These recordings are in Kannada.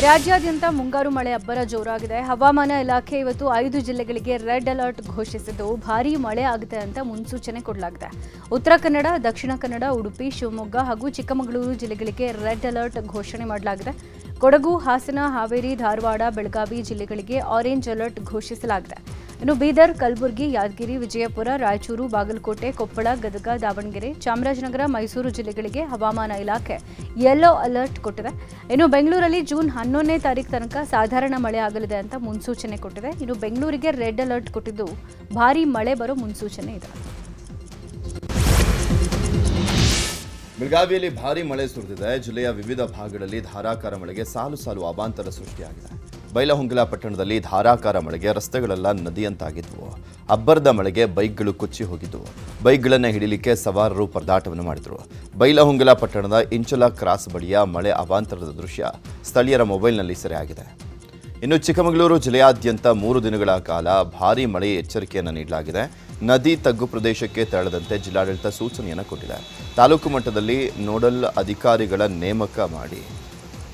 ರಾಜ್ಯಾದ್ಯಂತ ಮುಂಗಾರು ಮಳೆ ಅಬ್ಬರ ಜೋರಾಗಿದೆ. ಹವಾಮಾನ ಇಲಾಖೆ ಇವತ್ತು 5 ಜಿಲ್ಲೆಗಳಿಗೆ ರೆಡ್ ಅಲರ್ಟ್ ಘೋಷಿಸಿದ್ದು ಭಾರೀ ಮಳೆ ಆಗುತ್ತೆ ಅಂತ ಮುನ್ಸೂಚನೆ ಕೊಡಲಾಗಿದೆ. ಉತ್ತರ ಕನ್ನಡ, ದಕ್ಷಿಣ ಕನ್ನಡ, ಉಡುಪಿ, ಶಿವಮೊಗ್ಗ ಹಾಗೂ ಚಿಕ್ಕಮಗಳೂರು ಜಿಲ್ಲೆಗಳಿಗೆ ರೆಡ್ ಅಲರ್ಟ್ ಘೋಷಣೆ ಮಾಡಲಾಗಿದೆ. ಕೊಡಗು, ಹಾಸನ, ಹಾವೇರಿ, ಧಾರವಾಡ, ಬೆಳಗಾವಿ ಜಿಲ್ಲೆಗಳಿಗೆ ಆರೆಂಜ್ ಅಲರ್ಟ್ ಘೋಷಿಸಲಾಗಿದೆ. ಇನ್ನು ಬೀದರ್, ಕಲಬುರಗಿ, ಯಾದಗಿರಿ, ವಿಜಯಪುರ, ರಾಯಚೂರು, ಬಾಗಲಕೋಟೆ, ಕೊಪ್ಪಳ, ಗದಗ, ದಾವಣಗೆರೆ, ಚಾಮರಾಜನಗರ, ಮೈಸೂರು ಜಿಲ್ಲೆಗಳಿಗೆ ಹವಾಮಾನ ಇಲಾಖೆ ಯೆಲ್ಲೋ ಅಲರ್ಟ್ ಕೊಟ್ಟಿದೆ. ಇನ್ನು ಬೆಂಗಳೂರಲ್ಲಿ ಜೂನ್ 11ನೇ ತಾರೀಕು ತನಕ ಸಾಧಾರಣ ಮಳೆ ಆಗಲಿದೆ ಅಂತ ಮುನ್ಸೂಚನೆ ಕೊಟ್ಟಿದೆ. ಇನ್ನು ಬೆಂಗಳೂರಿಗೆ ರೆಡ್ ಅಲರ್ಟ್ ಕೊಟ್ಟಿದ್ದು ಭಾರೀ ಮಳೆ ಬರೋ ಮುನ್ಸೂಚನೆ ಇದೆ. ಬೆಳಗಾವಿಯಲ್ಲಿ ಭಾರೀ ಮಳೆ ಸುರಿದಿದೆ. ಜಿಲ್ಲೆಯ ವಿವಿಧ ಭಾಗಗಳಲ್ಲಿ ಧಾರಾಕಾರ ಮಳೆಗೆ ಸಾಲು ಸಾಲು ಅವಾಂತರ ಸೃಷ್ಟಿಯಾಗಿದೆ. ಬೈಲಹೊಂಗಲ ಪಟ್ಟಣದಲ್ಲಿ ಧಾರಾಕಾರ ಮಳೆಗೆ ರಸ್ತೆಗಳೆಲ್ಲ ನದಿಯಂತಾಗಿದ್ವು. ಅಬ್ಬರದ ಮಳೆಗೆ ಬೈಕ್ಗಳು ಕೊಚ್ಚಿ ಹೋಗಿದ್ದವು. ಬೈಕ್ಗಳನ್ನು ಹಿಡಿಲಿಕ್ಕೆ ಸವಾರರು ಪರದಾಟವನ್ನು ಮಾಡಿದರು. ಬೈಲಹೊಂಗಲ ಪಟ್ಟಣದ ಇಂಚಲ ಕ್ರಾಸ್ ಬಳಿಯ ಮಳೆ ಅವಾಂತರದ ದೃಶ್ಯ ಸ್ಥಳೀಯರ ಮೊಬೈಲ್ನಲ್ಲಿ ಸೆರೆಯಾಗಿದೆ. ಇನ್ನು ಚಿಕ್ಕಮಗಳೂರು ಜಿಲ್ಲೆಯಾದ್ಯಂತ 3 ದಿನಗಳ ಕಾಲ ಭಾರೀ ಮಳೆ ಎಚ್ಚರಿಕೆಯನ್ನು ನೀಡಲಾಗಿದೆ. ನದಿ ತಗ್ಗು ಪ್ರದೇಶಕ್ಕೆ ತೆರಳದಂತೆ ಜಿಲ್ಲಾಡಳಿತ ಸೂಚನೆಯನ್ನು ಕೊಟ್ಟಿದೆ. ತಾಲೂಕು ಮಟ್ಟದಲ್ಲಿ ನೋಡಲ್ ಅಧಿಕಾರಿಗಳ ನೇಮಕ ಮಾಡಿ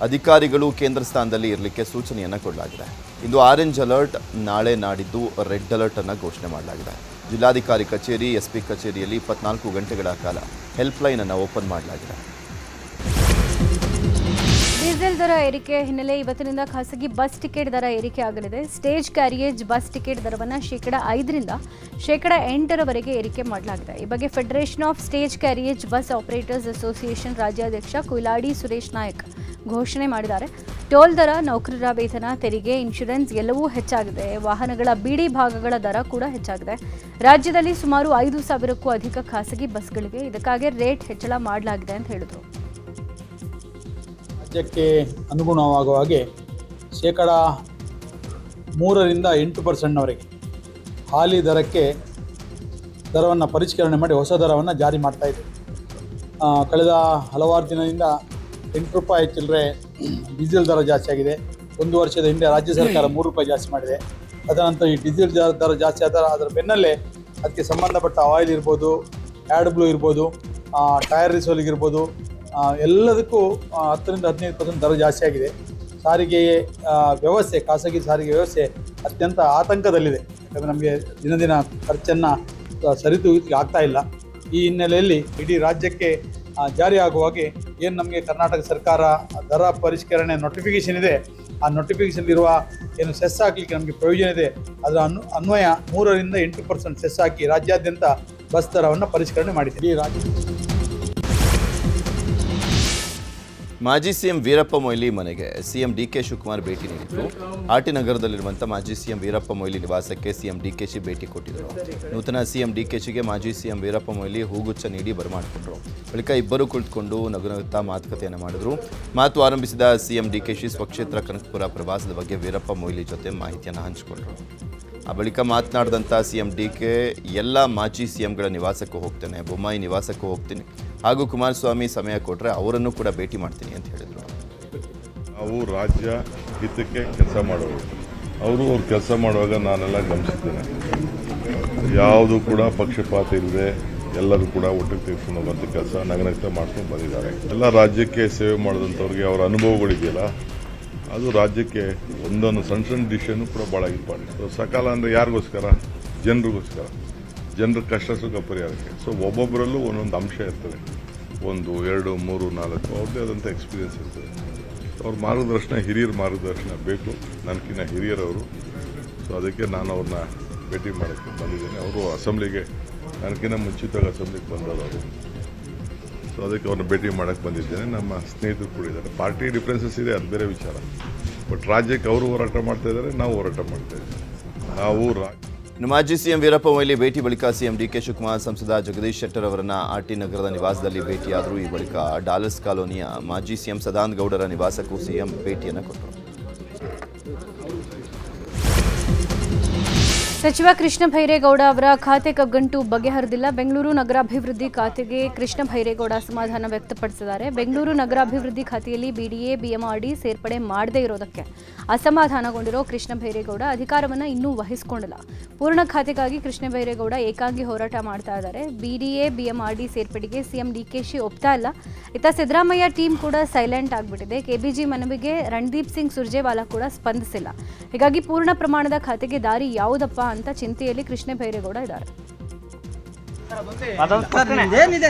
ಅಧಿಕಾರಿಗಳು ಕೇಂದ್ರ ಸ್ಥಾನದಲ್ಲಿ ಇರಲಿಕ್ಕೆ ಸೂಚನೆಯನ್ನು ಕೊಡಲಾಗಿದೆ. ಇಂದು ಆರೆಂಜ್ ಅಲರ್ಟ್, ನಾಳೆ ನಾಡಿದ್ದು ರೆಡ್ ಅಲರ್ಟ್ ಅನ್ನು ಘೋಷಣೆ ಮಾಡಲಾಗಿದೆ. ಜಿಲ್ಲಾಧಿಕಾರಿ ಕಚೇರಿ, ಎಸ್ಪಿ ಕಚೇರಿಯಲ್ಲಿ 24 ಗಂಟೆಗಳ ಕಾಲ ಹೆಲ್ಪ್ಲೈನ್ ಅನ್ನು ಓಪನ್ ಮಾಡಲಾಗಿದೆ. ಡೀಸೆಲ್ ದರ ಏರಿಕೆ ಹಿನ್ನೆಲೆ ಇವತ್ತಿನಿಂದ ಖಾಸಗಿ ಬಸ್ ಟಿಕೆಟ್ ದರ ಏರಿಕೆ ಆಗಲಿದೆ. ಸ್ಟೇಜ್ ಕ್ಯಾರಿಯೇಜ್ ಬಸ್ ಟಿಕೆಟ್ ದರವನ್ನು 5% ರಿಂದ 8% ಏರಿಕೆ ಮಾಡಲಾಗಿದೆ. ಈ ಬಗ್ಗೆ federation of stage carriage bus operators association ರಾಜ್ಯಾಧ್ಯಕ್ಷ ಕುಯ್ಲಾಡಿ ಸುರೇಶ್ ನಾಯಕ್ ಘೋಷಣೆ ಮಾಡಿದ್ದಾರೆ. ಟೋಲ್ ದರ, ನೌಕರರ ವೇತನ, ತೆರಿಗೆ, ಇನ್ಶೂರೆನ್ಸ್ ಎಲ್ಲವೂ ಹೆಚ್ಚಾಗಿದೆ. ವಾಹನಗಳ ಬಿಡಿ ಭಾಗಗಳ ದರ ಕೂಡ ಹೆಚ್ಚಾಗಿದೆ. ರಾಜ್ಯದಲ್ಲಿ ಸುಮಾರು 5,000ಕ್ಕೂ ಅಧಿಕ ಖಾಸಗಿ ಬಸ್ಗಳಿವೆ. ಇದಕ್ಕಾಗಿ ರೇಟ್ ಹೆಚ್ಚಳ ಮಾಡಲಾಗಿದೆ ಅಂತ ಹೇಳಿದರು. ರಾಜ್ಯಕ್ಕೆ ಅನುಗುಣವಾಗುವ ಹಾಗೆ 3% ರಿಂದ 8%ವರೆಗೆ ಹಾಲಿ ದರವನ್ನು ಪರಿಷ್ಕರಣೆ ಮಾಡಿ ಹೊಸ ದರವನ್ನು ಜಾರಿ ಮಾಡ್ತಾ ಇದೆ. ಕಳೆದ ಹಲವಾರು ದಿನದಿಂದ 8 ರೂಪಾಯಿ ಚಿಲ್ಲರೆ ಡೀಸೆಲ್ ದರ ಜಾಸ್ತಿ ಆಗಿದೆ. 1 ವರ್ಷದ ಹಿಂದೆ ರಾಜ್ಯ ಸರ್ಕಾರ 3 ರೂಪಾಯಿ ಜಾಸ್ತಿ ಮಾಡಿದೆ. ಅದನಂತರ ಈ ಡೀಸೆಲ್ ದರ ಜಾಸ್ತಿ ಆದ ಅದರ ಬೆನ್ನಲ್ಲೇ ಅದಕ್ಕೆ ಸಂಬಂಧಪಟ್ಟ ಆಯಿಲ್ ಇರ್ಬೋದು, ಆ್ಯಡ್ ಬ್ಲೂ ಇರ್ಬೋದು, ಟೈರ್ ರಿಸೋಲಿಗಿರ್ಬೋದು, ಎಲ್ಲದಕ್ಕೂ 10 ರಿಂದ 15% ದರ ಜಾಸ್ತಿ ಆಗಿದೆ. ಸಾರಿಗೆ ವ್ಯವಸ್ಥೆ, ಖಾಸಗಿ ಸಾರಿಗೆ ವ್ಯವಸ್ಥೆ ಅತ್ಯಂತ ಆತಂಕದಲ್ಲಿದೆ. ಯಾಕಂದರೆ ನಮಗೆ ದಿನ ಖರ್ಚನ್ನು ಸರಿದೂಗಿಸಲಿಕ್ಕೆ ಆಗ್ತಾ ಇಲ್ಲ. ಈ ಹಿನ್ನೆಲೆಯಲ್ಲಿ ಇಡೀ ರಾಜ್ಯಕ್ಕೆ ಜಾರಿಯಾಗುವಾಗೆ ಏನು ನಮಗೆ ಕರ್ನಾಟಕ ಸರ್ಕಾರ ದರ ಪರಿಷ್ಕರಣೆ ನೋಟಿಫಿಕೇಷನ್ ಇದೆ, ಆ ನೋಟಿಫಿಕೇಷನ್ ಇರುವ ಏನು ಸೆಸ್ ಹಾಕಲಿಕ್ಕೆ ನಮಗೆ ಪ್ರಯೋಜನ ಇದೆ, ಅದರ ಅನ್ವಯ 3% ರಿಂದ 8% ಸೆಸ್ ಹಾಕಿ ರಾಜ್ಯಾದ್ಯಂತ ಬಸ್ ದರವನ್ನು ಪರಿಷ್ಕರಣೆ ಮಾಡಿದೆ. ಈ ರಾಜ್ಯ ಮಾಜಿ ಸಿಎಂ ವೀರಪ್ಪ ಮೊಯ್ಲಿ ಮನೆಗೆ ಸಿಎಂ ಡಿಕೆ ಶಿವಕುಮಾರ್ ಭೇಟಿ ನೀಡಿದರು. ಆರ್ಟಿ ನಗರದಲ್ಲಿರುವಂಥ ಮಾಜಿ ಸಿಎಂ ವೀರಪ್ಪ ಮೊಯ್ಲಿ ನಿವಾಸಕ್ಕೆ ಸಿಎಂ ಡಿಕೆಶಿ ಭೇಟಿ ಕೊಟ್ಟಿದ್ದರು. ನೂತನ ಸಿಎಂ ಡಿಕೆಶಿಗೆ ಮಾಜಿ ಸಿಎಂ ವೀರಪ್ಪ ಮೊಯ್ಲಿ ಹೂಗುಚ್ಛ ನೀಡಿ ಬರಮಾಡಿಕೊಂಡರು. ಬಳಿಕ ಇಬ್ಬರು ಕುಳಿತುಕೊಂಡು ನಗುನಗುತ್ತಾ ಮಾತುಕತೆಯನ್ನು ಮಾಡಿದರು. ಮಾತು ಆರಂಭಿಸಿದ ಸಿಎಂ ಡಿಕೆಶಿ ಸ್ವಕ್ಷೇತ್ರ ಕನಕಪುರ ಪ್ರವಾಸದ ಬಗ್ಗೆ ವೀರಪ್ಪ ಮೊಯ್ಲಿ ಜೊತೆ ಮಾಹಿತಿಯನ್ನು ಹಂಚಿಕೊಂಡರು. ಆ ಬಳಿಕ ಮಾತನಾಡಿದಂಥ ಸಿಎಂ ಡಿಕೆ, ಎಲ್ಲ ಮಾಜಿ ಸಿಎಂಗಳ ನಿವಾಸಕ್ಕೂ ಹೋಗ್ತೇನೆ, ಬೊಮ್ಮಾಯಿ ನಿವಾಸಕ್ಕೂ ಹೋಗ್ತೀನಿ, ಹಾಗೂ ಕುಮಾರಸ್ವಾಮಿ ಸಮಯ ಕೊಟ್ಟರೆ ಅವರನ್ನು ಕೂಡ ಭೇಟಿ ಮಾಡ್ತೀನಿ ಅಂತ ಹೇಳಿದರು. ನಾವು ರಾಜ್ಯ ಹಿತಕ್ಕೆ ಕೆಲಸ ಮಾಡೋರು, ಅವರು ಅವ್ರು ಕೆಲಸ ಮಾಡುವಾಗ ನಾನೆಲ್ಲ ಗಮನಿಸಿದ್ದೇನೆ. ಯಾವುದು ಕೂಡ ಪಕ್ಷಪಾತ ಇಲ್ಲದೆ ಎಲ್ಲರೂ ಕೂಡ ಒಟ್ಟಿಗೆ ತೆಗೆದುಕೊಂಡು ಹೋಗುವಂಥ ಕೆಲಸ ನಗನಗ್ತಾ ಮಾಡ್ಕೊಂಡು ಬಂದಿದ್ದಾರೆ. ಎಲ್ಲ ರಾಜ್ಯಕ್ಕೆ ಸೇವೆ ಮಾಡಿದಂಥವ್ರಿಗೆ ಅವರ ಅನುಭವಗಳಿದೆಯಲ್ಲ, ಅದು ರಾಜ್ಯಕ್ಕೆ ಒಂದೊಂದು ಸಣ್ಣ ಡಿಸಿಷನ್ನು ಕೂಡ ಭಾಳ ಇಂಪಾರ್ಟೆಂಟ್. ಸಕಾಲ ಅಂದರೆ ಯಾರಿಗೋಸ್ಕರ? ಜನರಿಗೋಸ್ಕರ, ಜನರ ಕಷ್ಟ ಸುಖ ಪರಿಹಾರಕ್ಕೆ. ಸೊ ಒಬ್ಬೊಬ್ಬರಲ್ಲೂ ಒಂದೊಂದು ಅಂಶ ಇರ್ತದೆ, 1, 2, 3, 4 ಅವ್ರದ್ದೇ ಆದಂಥ ಎಕ್ಸ್ಪೀರಿಯನ್ಸ್ ಇರ್ತದೆ. ಅವ್ರ ಮಾರ್ಗದರ್ಶನ, ಹಿರಿಯರ ಮಾರ್ಗದರ್ಶನ ಬೇಕು. ನನಗಿನ್ನ ಹಿರಿಯರವರು. ಸೊ ಅದಕ್ಕೆ ನಾನು ಅವ್ರನ್ನ ಭೇಟಿ ಮಾಡೋಕ್ಕೆ ಬಂದಿದ್ದೇನೆ. ಅವರು ಅಸೆಂಬ್ಲಿಗೆ ನನಗಿನ್ನ ಮುಂಚಿತವಾಗಿ ಅಸೆಂಬ್ಲಿಗೆ ಬಂದವರು ಅವರು. ಸೊ ಅದಕ್ಕೆ ಅವ್ರನ್ನ ಭೇಟಿ ಮಾಡೋಕ್ಕೆ ಬಂದಿದ್ದೇನೆ. ನಮ್ಮ ಸ್ನೇಹಿತರು ಕೂಡ ಇದ್ದಾರೆ. ಪಾರ್ಟಿ ಡಿಫ್ರೆನ್ಸಸ್ ಇದೆ, ಅದು ಬೇರೆ ವಿಚಾರ. ಬಟ್ ರಾಜ್ಯಕ್ಕೆ ಅವರು ಹೋರಾಟ ಮಾಡ್ತಾ ಇದ್ದಾರೆ, ನಾವು ಹೋರಾಟ ಮಾಡ್ತಾ ಇದ್ದೀವಿ. ನಾವು ಮಾಜಿ ಸಿಎಂ ವೀರಪ್ಪ ಮೊಯ್ಲಿ ಭೇಟಿ ಬಳಿಕ ಸಿಎಂ ಡಿಕೆ ಶಿವಕುಮಾರ್ ಸಂಸದ ಜಗದೀಶ್ ಶೆಟ್ಟರ್ ಅವರನ್ನ ಆರ್ಟಿ ನಗರದ ನಿವಾಸದಲ್ಲಿ ಭೇಟಿಯಾದರು. ಈ ಬಳಿಕ ಡಾಲರ್ಸ್ ಕಾಲೋನಿಯ ಮಾಜಿ ಸಿಎಂ ಸದಾನಂದ ಗೌಡರ ನಿವಾಸಕ್ಕೂ ಸಿಎಂ ಭೇಟಿಯನ್ನು ಕೊಟ್ಟರು. ಸಚಿವ ಕೃಷ್ಣ ಬೈರೇಗೌಡ ಅವರ ಖಾತೆ ಕಗ್ಗಂಟು ಬಗೆಹರಿದಿಲ್ಲ. ಬೆಂಗಳೂರು ನಗರಾಭಿವೃದ್ಧಿ ಖಾತೆಗೆ ಕೃಷ್ಣ ಬೈರೇಗೌಡ ಅಸಮಾಧಾನ ವ್ಯಕ್ತಪಡಿಸಿದ್ದಾರೆ. ಬೆಂಗಳೂರು ನಗರಾಭಿವೃದ್ಧಿ ಖಾತೆಯಲ್ಲಿ ಬಿಡಿಎ ಬಿಎಂಆರ್ಡಿ ಸೇರ್ಪಡೆ ಮಾಡದೇ ಇರೋದಕ್ಕೆ ಅಸಮಾಧಾನಗೊಂಡಿರೋ ಕೃಷ್ಣ ಬೈರೇಗೌಡ ಅಧಿಕಾರವನ್ನು ಇನ್ನೂ ವಹಿಸಿಕೊಂಡಿಲ್ಲ. ಪೂರ್ಣ ಖಾತೆಗಾಗಿ ಕೃಷ್ಣ ಬೈರೇಗೌಡ ಏಕಾಂಗಿ ಹೋರಾಟ ಮಾಡ್ತಾ ಇದ್ದಾರೆ. ಬಿಡಿಎ ಬಿಎಂಆರ್ಡಿ ಸೇರ್ಪಡೆಗೆ ಸಿಎಂ ಡಿಕೆಶಿ ಒಪ್ತಾ ಇಲ್ಲ. ಇತ್ತ ಸಿದ್ದರಾಮಯ್ಯ ಟೀಮ್ ಕೂಡ ಸೈಲೆಂಟ್ ಆಗಿಬಿಟ್ಟಿದೆ. ಕೆಬಿಜಿ ಮನವಿಗೆ ರಣದೀಪ್ ಸಿಂಗ್ ಸುರ್ಜೇವಾಲಾ ಕೂಡ ಸ್ಪಂದಿಸಿಲ್ಲ. ಹೀಗಾಗಿ ಪೂರ್ಣ ಪ್ರಮಾಣದ ಖಾತೆಗೆ ದಾರಿ ಯಾವುದಪ್ಪ ಅಂತ ಚಿಂತೆಯಲ್ಲಿ ಕೃಷ್ಣ ಬೈರೇಗೌಡ ಇದ್ದಾರೆ.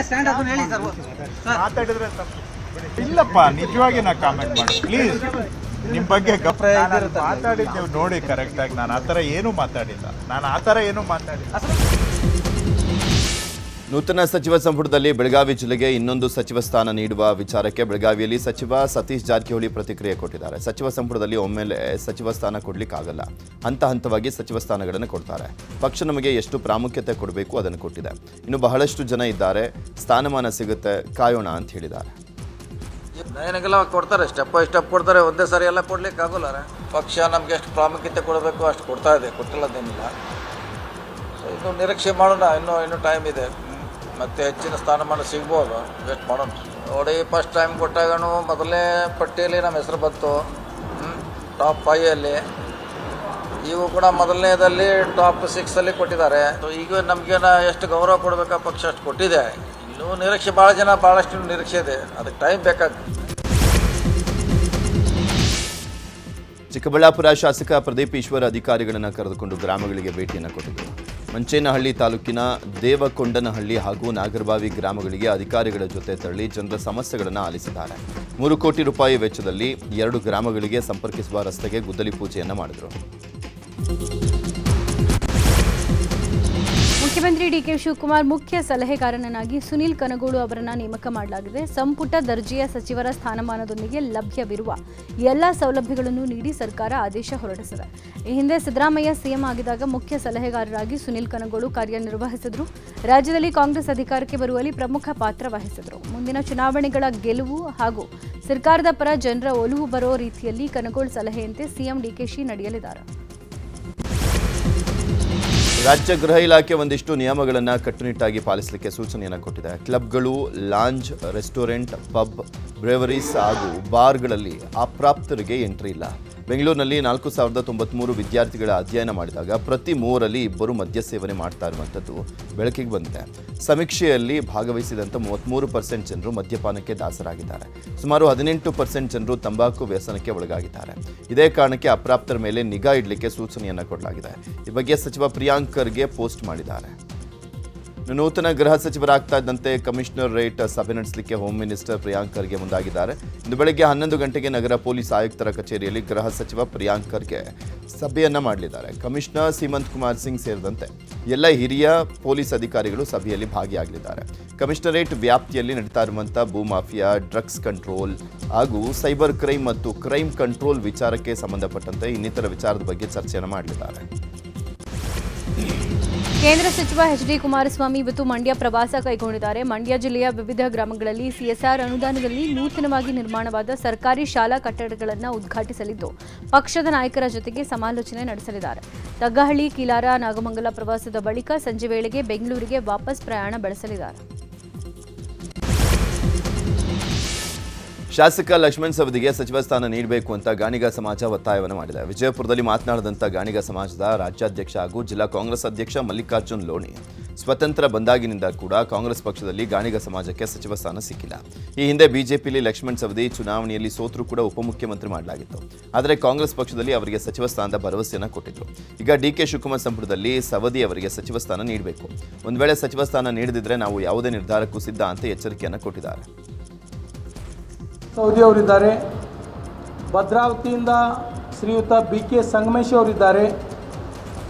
ಇಲ್ಲಪ್ಪ, ನಿಜವಾಗಿ ನಾ ಕಾಮೆಂಟ್ ಮಾಡಿ ಪ್ಲೀಸ್. ನಿಮ್ಮ ಬಗ್ಗೆ ಮಾತಾಡಿದ್ದೇವೆ ನೋಡಿ ಕರೆಕ್ಟಾಗಿ. ನಾನು ಆ ಥರ ಏನೂ ಮಾತಾಡಿಲ್ಲ. ನೂತನ ಸಚಿವ ಸಂಪುಟದಲ್ಲಿ ಬೆಳಗಾವಿ ಜಿಲ್ಲೆಗೆ ಇನ್ನೊಂದು ಸಚಿವ ಸ್ಥಾನ ನೀಡುವ ವಿಚಾರಕ್ಕೆ ಬೆಳಗಾವಿಯಲ್ಲಿ ಸಚಿವ ಸತೀಶ್ ಜಾರಕಿಹೊಳಿ ಪ್ರತಿಕ್ರಿಯೆ ಕೊಟ್ಟಿದ್ದಾರೆ. ಸಚಿವ ಸಂಪುಟದಲ್ಲಿ ಒಮ್ಮೆಲೆ ಸಚಿವ ಸ್ಥಾನ ಕೊಡಲಿಕ್ಕಾಗಲ್ಲ, ಹಂತವಾಗಿ ಸಚಿವ ಸ್ಥಾನಗಳನ್ನು ಕೊಡ್ತಾರೆ. ಪಕ್ಷ ನಮಗೆ ಎಷ್ಟು ಪ್ರಾಮುಖ್ಯತೆ ಕೊಡಬೇಕು ಅದನ್ನು ಕೊಟ್ಟಿದೆ. ಇನ್ನು ಬಹಳಷ್ಟು ಜನ ಇದ್ದಾರೆ, ಸ್ಥಾನಮಾನ ಸಿಗುತ್ತೆ, ಕಾಯೋಣ ಅಂತ ಹೇಳಿದ್ದಾರೆ. ನನಗೆಲ್ಲ ಕೊಡ್ತಾರೆ, ಸ್ಟೆಪ್ ಬೈ ಸ್ಟೆಪ್ ಕೊಡ್ತಾರೆ. ಒಂದೇ ಸಾರಿ ಎಲ್ಲ ಕೊಡ್ಲಿಕ್ಕೆ ಆಗೋಲ್ಲ. ಪಕ್ಷ ನಮ್ಗೆ ಎಷ್ಟು ಪ್ರಾಮುಖ್ಯತೆ ಕೊಡಬೇಕು ಅಷ್ಟು ಕೊಡ್ತಾ ಇದೆ, ಕೊಟ್ಟಿಲ್ಲದೇನಿಲ್ಲ. ಸೊ ಇನ್ನು ನಿರೀಕ್ಷೆ ಮಾಡೋಣ, ಇನ್ನೂ ಟೈಮ್ ಇದೆ. ಮತ್ತೆ ಹೆಚ್ಚಿನ ಸ್ಥಾನಮಾನ ಸಿಗ್ಬೋದು, ವೇಟ್ ಮಾಡೋಣ ನೋಡಿ. ಫಸ್ಟ್ ಟೈಮ್ ಕೊಟ್ಟಾಗನು ಮೊದಲನೇ ಪಟ್ಟಿಯಲ್ಲಿ ನಮ್ಮ ಹೆಸರು ಬಂತು, ಟಾಪ್ 5 ಇವು ಕೂಡ ಮೊದಲನೇದಲ್ಲಿ ಟಾಪ್ 6 ಕೊಟ್ಟಿದ್ದಾರೆ. ಸೊ ಈಗ ನಮಗೇನ ಎಷ್ಟು ಗೌರವ ಕೊಡಬೇಕಾ ಪಕ್ಷ ಅಷ್ಟು ಕೊಟ್ಟಿದೆ. ಇನ್ನೂ ನಿರೀಕ್ಷೆ ಭಾಳಷ್ಟು ನಿರೀಕ್ಷೆ ಇದೆ, ಅದಕ್ಕೆ ಟೈಮ್ ಬೇಕಾಗ್ತದೆ. ಚಿಕ್ಕಬಳ್ಳಾಪುರ ಶಾಸಕ ಪ್ರದೀಪ್ ಈಶ್ವರ್ ಅಧಿಕಾರಿಗಳನ್ನು ಕರೆದುಕೊಂಡು ಗ್ರಾಮಗಳಿಗೆ ಭೇಟಿಯನ್ನು ಕೊಟ್ಟಿದ್ದರು. ಮಂಚೇನಹಳ್ಳಿ ತಾಲೂಕಿನ ದೇವಕೊಂಡನಹಳ್ಳಿ ಹಾಗೂ ನಾಗರಬಾವಿ ಗ್ರಾಮಗಳಿಗೆ ಅಧಿಕಾರಿಗಳ ಜೊತೆ ತೆರಳಿ ಜನರ ಸಮಸ್ಯೆಗಳನ್ನು ಆಲಿಸಿದ್ದಾರೆ. 3 ಕೋಟಿ ರೂಪಾಯಿ ವೆಚ್ಚದಲ್ಲಿ 2 ಗ್ರಾಮಗಳಿಗೆ ಸಂಪರ್ಕಿಸುವ ರಸ್ತೆಗೆ ಗುದ್ದಲಿ ಪೂಜೆಯನ್ನು ಮಾಡಿದರು. ಮುಖ್ಯಮಂತ್ರಿ ಡಿಕೆ ಶಿವಕುಮಾರ್ ಮುಖ್ಯ ಸಲಹೆಗಾರನಾಗಿ ಸುನೀಲ್ ಕನಗೋಳು ಅವರನ್ನು ನೇಮಕ ಮಾಡಲಾಗಿದೆ. ಸಂಪುಟ ದರ್ಜೆಯ ಸಚಿವರ ಸ್ಥಾನಮಾನದೊಂದಿಗೆ ಲಭ್ಯವಿರುವ ಎಲ್ಲ ಸೌಲಭ್ಯಗಳನ್ನು ನೀಡಿ ಸರ್ಕಾರ ಆದೇಶ ಹೊರಡಿಸಿದೆ. ಈ ಹಿಂದೆ ಸಿದ್ದರಾಮಯ್ಯ ಸಿಎಂ ಆಗಿದ್ದಾಗ ಮುಖ್ಯ ಸಲಹೆಗಾರರಾಗಿ ಸುನೀಲ್ ಕನಗೋಳು ಕಾರ್ಯನಿರ್ವಹಿಸಿದರು. ರಾಜ್ಯದಲ್ಲಿ ಕಾಂಗ್ರೆಸ್ ಅಧಿಕಾರಕ್ಕೆ ಬರುವಲ್ಲಿ ಪ್ರಮುಖ ಪಾತ್ರ ವಹಿಸಿದರು. ಮುಂದಿನ ಚುನಾವಣೆಗಳ ಗೆಲುವು ಹಾಗೂ ಸರ್ಕಾರದ ಪರ ಜನರ ಒಲವು ಬರೋ ರೀತಿಯಲ್ಲಿ ಕನಗೋಳು ಸಲಹೆಯಂತೆ ಸಿಎಂ ಡಿಕೆಶಿ ನಡೆಯಲಿದ್ದಾರೆ. ರಾಜ್ಯ ಗೃಹ ಇಲಾಖೆ ಒಂದಿಷ್ಟು ನಿಯಮಗಳನ್ನು ಕಟ್ಟುನಿಟ್ಟಾಗಿ ಪಾಲಿಸಲಿಕ್ಕೆ ಸೂಚನೆಯನ್ನು ಕೊಟ್ಟಿದೆ. ಕ್ಲಬ್ಗಳು, ಲಾಂಜ್, ರೆಸ್ಟೋರೆಂಟ್, ಪಬ್, ಬ್ರೇವರೀಸ್ ಹಾಗೂ ಬಾರ್ಗಳಲ್ಲಿ ಅಪ್ರಾಪ್ತರಿಗೆ ಎಂಟ್ರಿ ಇಲ್ಲ. ಬೆಂಗಳೂರಿನಲ್ಲಿ 4093 ವಿದ್ಯಾರ್ಥಿಗಳ ಅಧ್ಯಯನ ಮಾಡಿದಾಗ ಪ್ರತಿ 3ರಲ್ಲಿ 2 ಮದ್ಯ ಸೇವನೆ ಮಾಡ್ತಾ ಇರುವಂಥದ್ದು ಬೆಳಕಿಗೆ ಬಂದಿದೆ. ಸಮೀಕ್ಷೆಯಲ್ಲಿ ಭಾಗವಹಿಸಿದಂಥ 33% ಜನರು ಮದ್ಯಪಾನಕ್ಕೆ ದಾಸರಾಗಿದ್ದಾರೆ. ಸುಮಾರು 18% ಜನರು ತಂಬಾಕು ವ್ಯಸನಕ್ಕೆ ಒಳಗಾಗಿದ್ದಾರೆ. ಇದೇ ಕಾರಣಕ್ಕೆ ಅಪ್ರಾಪ್ತರ ಮೇಲೆ ನಿಗಾ ಇಡಲಿಕ್ಕೆ ಸೂಚನೆಯನ್ನು ಕೊಡಲಾಗಿದೆ. ಈ ಬಗ್ಗೆ ಸಚಿವ ಪ್ರಿಯಾಂಕ್ ಖರ್ಗೆ ಪೋಸ್ಟ್ ಮಾಡಿದ್ದಾರೆ. ನೂತನ ಗೃಹ ಸಚಿವರಾಗ್ತಾ ಇದ್ದಂತೆ ಕಮಿಷನರೇಟ್ ಸಭೆ ನಡೆಸಲಿಕ್ಕೆ ಹೋಮ್ ಮಿನಿಸ್ಟರ್ ಪ್ರಿಯಾಂಕ್ ಖರ್ಗೆ ಮುಂದಾಗಿದ್ದಾರೆ. ಇಂದು ಬೆಳಗ್ಗೆ 11 ಗಂಟೆಗೆ ನಗರ ಪೊಲೀಸ್ ಆಯುಕ್ತರ ಕಚೇರಿಯಲ್ಲಿ ಗೃಹ ಸಚಿವ ಪ್ರಿಯಾಂಕ್ ಖರ್ಗೆ ಸಭೆಯನ್ನ ಮಾಡಲಿದ್ದಾರೆ. ಕಮಿಷನರ್ ಸೀಮಂತ್ ಕುಮಾರ್ ಸಿಂಗ್ ಸೇರಿದಂತೆ ಎಲ್ಲ ಹಿರಿಯ ಪೊಲೀಸ್ ಅಧಿಕಾರಿಗಳು ಸಭೆಯಲ್ಲಿ ಭಾಗಿಯಾಗಲಿದ್ದಾರೆ. ಕಮಿಷನರೇಟ್ ವ್ಯಾಪ್ತಿಯಲ್ಲಿ ನಡೀತಾ ಇರುವಂತಹ ಭೂಮಾಫಿಯಾ, ಡ್ರಗ್ಸ್ ಕಂಟ್ರೋಲ್ ಹಾಗೂ ಸೈಬರ್ ಕ್ರೈಮ್ ಮತ್ತು ಕ್ರೈಮ್ ಕಂಟ್ರೋಲ್ ವಿಚಾರಕ್ಕೆ ಸಂಬಂಧಪಟ್ಟಂತೆ ಇನ್ನಿತರ ವಿಚಾರದ ಬಗ್ಗೆ ಚರ್ಚೆಯನ್ನು ಮಾಡಲಿದ್ದಾರೆ. ಕೇಂದ್ರ ಸಚಿವ ಎಚ್.ಡಿ. ಕುಮಾರಸ್ವಾಮಿ ಇವತ್ತು ಮಂಡ್ಯ ಪ್ರವಾಸ ಕೈಗೊಂಡಿದ್ದಾರೆ. ಮಂಡ್ಯ ಜಿಲ್ಲೆಯ ವಿವಿಧ ಗ್ರಾಮಗಳಲ್ಲಿ ಸಿಎಸ್ಆರ್ ಅನುದಾನದಲ್ಲಿ ನೂತನವಾಗಿ ನಿರ್ಮಾಣವಾದ ಸರ್ಕಾರಿ ಶಾಲಾ ಕಟ್ಟಡಗಳನ್ನು ಉದ್ಘಾಟಿಸಲಿದ್ದು ಪಕ್ಷದ ನಾಯಕರ ಜೊತೆಗೆ ಸಮಾಲೋಚನೆ ನಡೆಸಲಿದ್ದಾರೆ. ತಗ್ಗಹಳ್ಳಿ, ಕೀಲಾರ, ನಾಗಮಂಗಲ ಪ್ರವಾಸದ ಬಳಿಕ ಸಂಜೆ ವೇಳೆಗೆ ಬೆಂಗಳೂರಿಗೆ ವಾಪಸ್ ಪ್ರಯಾಣ ಬೆಳೆಸಲಿದ್ದಾರೆ. ಶಾಸಕ ಲಕ್ಷ್ಮಣ್ ಸವದಿಗೆ ಸಚಿವ ಸ್ಥಾನ ನೀಡಬೇಕು ಅಂತ ಗಾಣಿಗ ಸಮಾಜ ಒತ್ತಾಯವನ್ನು ಮಾಡಿದೆ. ವಿಜಯಪುರದಲ್ಲಿ ಮಾತನಾಡಿದಂಥ ಗಾಣಿಗ ಸಮಾಜದ ರಾಜ್ಯಾಧ್ಯಕ್ಷ ಹಾಗೂ ಜಿಲ್ಲಾ ಕಾಂಗ್ರೆಸ್ ಅಧ್ಯಕ್ಷ ಮಲ್ಲಿಕಾರ್ಜುನ್ ಲೋಣಿ, ಸ್ವತಂತ್ರ ಬಂದಾಗಿನಿಂದ ಕೂಡ ಕಾಂಗ್ರೆಸ್ ಪಕ್ಷದಲ್ಲಿ ಗಾಣಿಗ ಸಮಾಜಕ್ಕೆ ಸಚಿವ ಸ್ಥಾನ ಸಿಕ್ಕಿಲ್ಲ. ಈ ಹಿಂದೆ ಬಿಜೆಪಿಯಲ್ಲಿ ಲಕ್ಷ್ಮಣ್ ಸವದಿ ಚುನಾವಣೆಯಲ್ಲಿ ಸೋತರೂ ಕೂಡ ಉಪಮುಖ್ಯಮಂತ್ರಿ ಮಾಡಲಾಗಿತ್ತು. ಆದರೆ ಕಾಂಗ್ರೆಸ್ ಪಕ್ಷದಲ್ಲಿ ಅವರಿಗೆ ಸಚಿವ ಸ್ಥಾನದ ಭರವಸೆಯನ್ನು ಕೊಟ್ಟಿದ್ರು. ಈಗ ಡಿಕೆ ಶಿವಕುಮಾರ್ ಸಂಪುಟದಲ್ಲಿ ಸವದಿ ಅವರಿಗೆ ಸಚಿವ ಸ್ಥಾನ ನೀಡಬೇಕು. ಒಂದು ವೇಳೆ ಸಚಿವ ಸ್ಥಾನ ನೀಡದಿದ್ರೆ ನಾವು ಯಾವುದೇ ನಿರ್ಧಾರಕ್ಕೂ ಸಿದ್ಧ ಅಂತ ಎಚ್ಚರಿಕೆಯನ್ನು ಕೊಟ್ಟಿದ್ದಾರೆ. ಸೌದಿ ಅವರಿದ್ದಾರೆ, ಭದ್ರಾವತಿಯಿಂದ ಶ್ರೀಯುತ BK ಸಂಗಮೇಶ್ ಅವರಿದ್ದಾರೆ,